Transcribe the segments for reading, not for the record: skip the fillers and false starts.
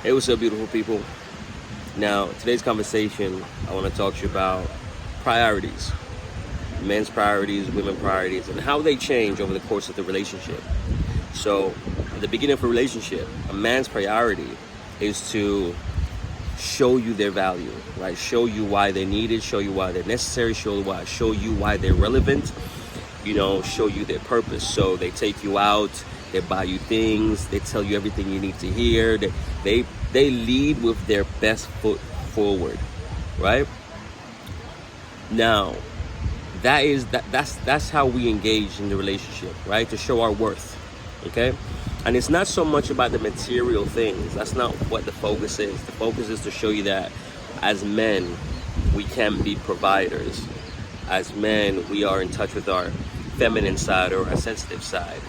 Hey, what's up, beautiful people? Now, today's conversation, I want to talk to you about priorities, men's priorities, women's priorities, and how they change over the course of the relationship. So, at the beginning of a relationship, a man's priority is to show you their value, right? Show you why they're needed, show you why they're necessary, show you why they're relevant, show you their purpose. So they take you out, they buy you things, they tell you everything you need to hear. They lead with their best foot forward, right? Now, that's how we engage in the relationship, right? To show our worth, okay? And it's not so much about the material things. That's not what the focus is. The focus is to show you that as men, we can be providers. As men, we are in touch with our feminine side or our sensitive side.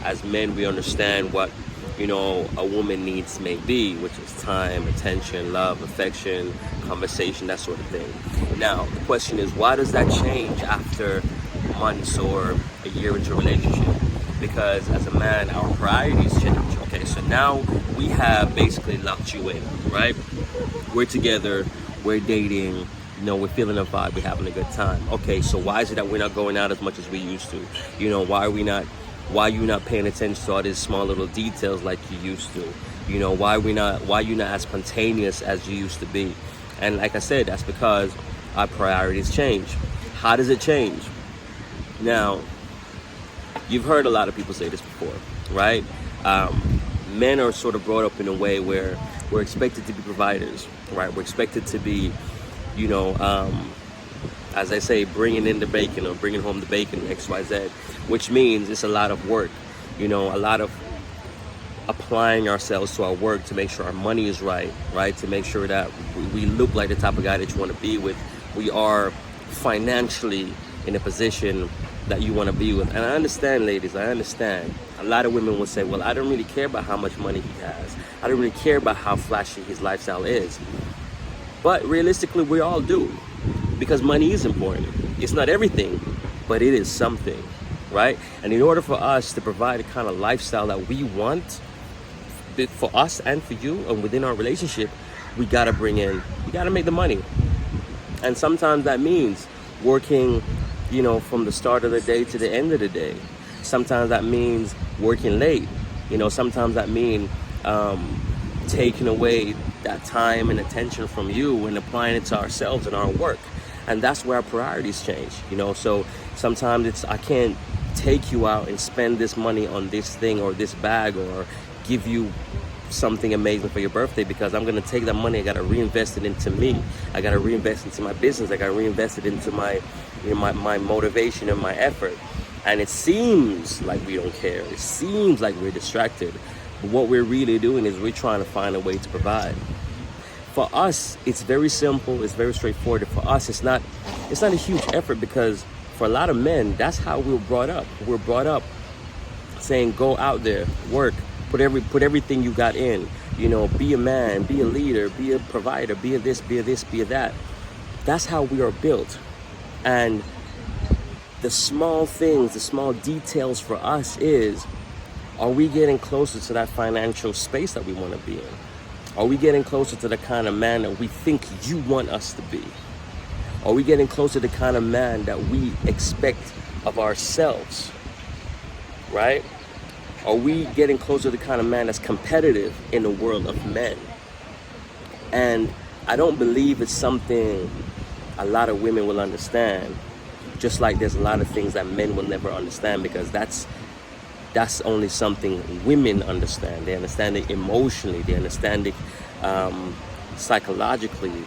As men, we understand what, a woman needs may be, which is time, attention, love, affection, conversation, that sort of thing. Now, the question is, why does that change after months or a year into a relationship? Because as a man, our priorities change. Okay, so now we have basically locked you in, right? We're together, we're dating, we're feeling a vibe, we're having a good time. Okay, so why is it that we're not going out as much as we used to? Why are you not paying attention to all these small little details like you used to? Why are you not as spontaneous as you used to be? And like I said, that's because our priorities change. How does it change? Now, you've heard a lot of people say this before, right? Men are sort of brought up in a way where we're expected to be providers, right? We're expected to be, as I say, bringing in the bacon or bringing home the bacon, X, Y, Z, which means it's a lot of work, a lot of applying ourselves to our work to make sure our money is right? To make sure that we look like the type of guy that you want to be with. We are financially in a position that you want to be with. And I understand, ladies, I understand. A lot of women will say, well, I don't really care about how much money he has. I don't really care about how flashy his lifestyle is. But realistically, we all do. Because money is important. It's not everything, but it is something, right? And in order for us to provide the kind of lifestyle that we want for us and for you and within our relationship, we gotta make the money. And sometimes that means working, from the start of the day to the end of the day. Sometimes that means working late. Sometimes that means taking away that time and attention from you and applying it to ourselves and our work. And that's where our priorities change, So sometimes I can't take you out and spend this money on this thing or this bag or give you something amazing for your birthday, because I'm going to take that money, I got to reinvest it into me. I got to reinvest into my business. I got to reinvest it into my motivation and my effort. And it seems like we don't care. It seems like we're distracted. But what we're really doing is we're trying to find a way to provide. For us, it's very simple. It's very straightforward. For us, it's not a huge effort, because for a lot of men, that's how we're brought up. We're brought up saying, go out there, work, put everything you got in. Be a man, be a leader, be a provider, be a this, be a this, be a that. That's how we are built. And the small things, the small details for us is, are we getting closer to that financial space that we want to be in? Are we getting closer to the kind of man that we think you want us to be? Are we getting closer to the kind of man that we expect of ourselves, right? Are we getting closer to the kind of man that's competitive in the world of men? And I don't believe it's something a lot of women will understand, just like there's a lot of things that men will never understand, because that's only something women understand. They understand it emotionally, they understand it psychologically.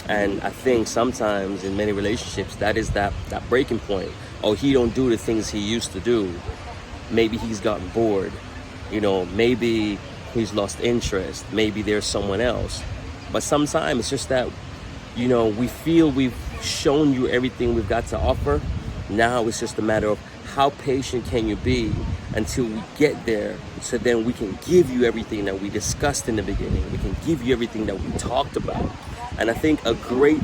And I think sometimes in many relationships, that is that breaking point. Oh, he don't do the things he used to do. Maybe he's gotten bored. Maybe he's lost interest. Maybe there's someone else. But sometimes it's just that, we feel we've shown you everything we've got to offer. Now it's just a matter of how patient can you be until we get there, so then we can give you everything that we discussed in the beginning. We can give you everything that we talked about. And I think a great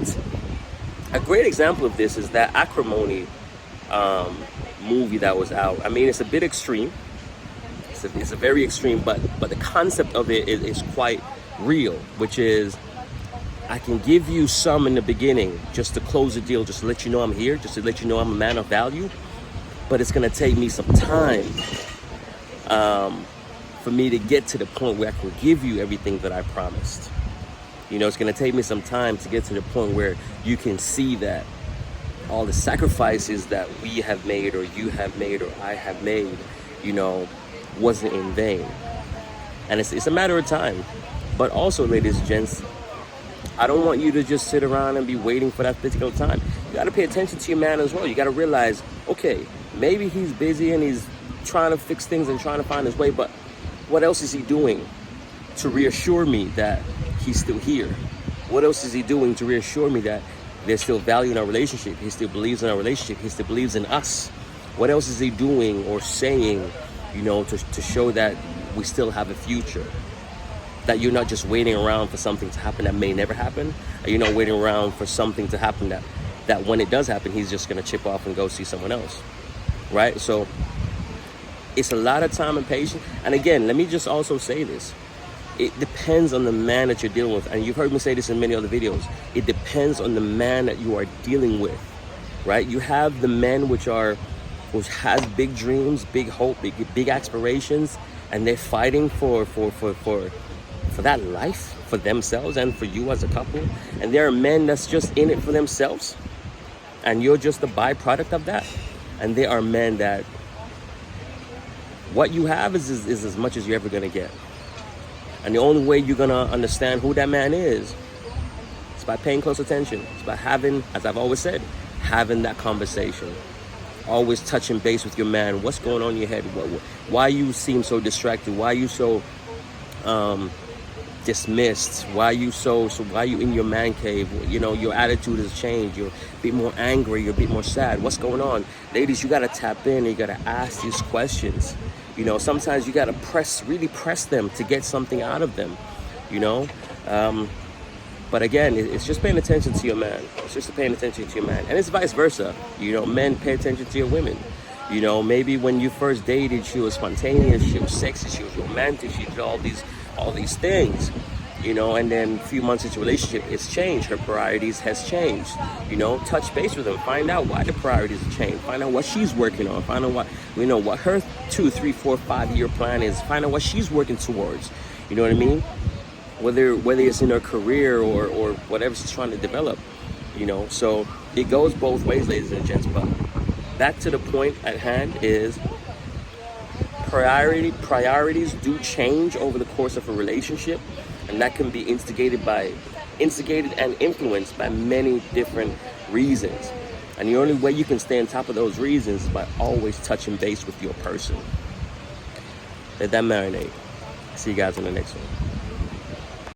example of this is that Acrimony movie that was out. I mean, it's a bit extreme. it's a very extreme, but the concept of it is quite real, which is I can give you some in the beginning just to close the deal, just to let you know I'm here, just to let you know I'm a man of value. But it's gonna take me some time for me to get to the point where I can give you everything that I promised. You know, it's gonna take me some time to get to the point where you can see that all the sacrifices that we have made, or you have made, or I have made, you know, wasn't in vain. And it's a matter of time. But also, ladies and gents, I don't want you to just sit around and be waiting for that particular time. You got to pay attention to your man as well. You got to realize, okay, maybe he's busy and he's trying to fix things and trying to find his way, but what else is he doing to reassure me that he's still here? What else is he doing to reassure me that there's still value in our relationship? He still believes in our relationship. He still believes in us. What else is he doing or saying, you know, to show that we still have a future? That you're not just waiting around for something to happen that may never happen. You're not waiting around for something to happen that when it does happen, he's just gonna chip off and go see someone else, right? So it's a lot of time and patience. And again, let me just also say this. It depends on the man that you're dealing with. And you've heard me say this in many other videos. It depends on the man that you are dealing with, right? You have the men which has big dreams, big hope, big aspirations, and they're fighting for that life, for themselves and for you as a couple. And there are men that's just in it for themselves, and you're just the byproduct of that. And there are men that what you have is as much as you're ever gonna get. And the only way you're gonna understand who that man is by paying close attention. It's by having, as I've always said, having that conversation. Always touching base with your man. What's going on in your head? Why you seem so distracted? Why you so dismissed? Why you why you in your man cave? You know, your attitude has changed. You're a bit more angry. You're a bit more sad. What's going on? Ladies, you gotta tap in. You gotta ask these questions. You know, sometimes you gotta really press them to get something out of them. You know, but again, it's just paying attention to your man. It's just paying attention to your man, and it's vice versa. You know, men pay attention to your women. You know, maybe when you first dated, she was spontaneous, she was sexy, she was romantic, she did all these things, you know, and then a few months into a relationship, it's changed. Her priorities has changed. You know, touch base with them, find out why the priorities have changed, find out what she's working on, find out what her 2, 3, 4, 5 year plan is, find out what she's working towards. You know what I mean? Whether it's in her career or whatever she's trying to develop, you know. So it goes both ways, ladies and gents. But back to the point at hand is priorities do change over the course of a relationship, and that can be instigated and influenced by many different reasons. And the only way you can stay on top of those reasons is by always touching base with your person. Let that marinate. See you guys in the next one.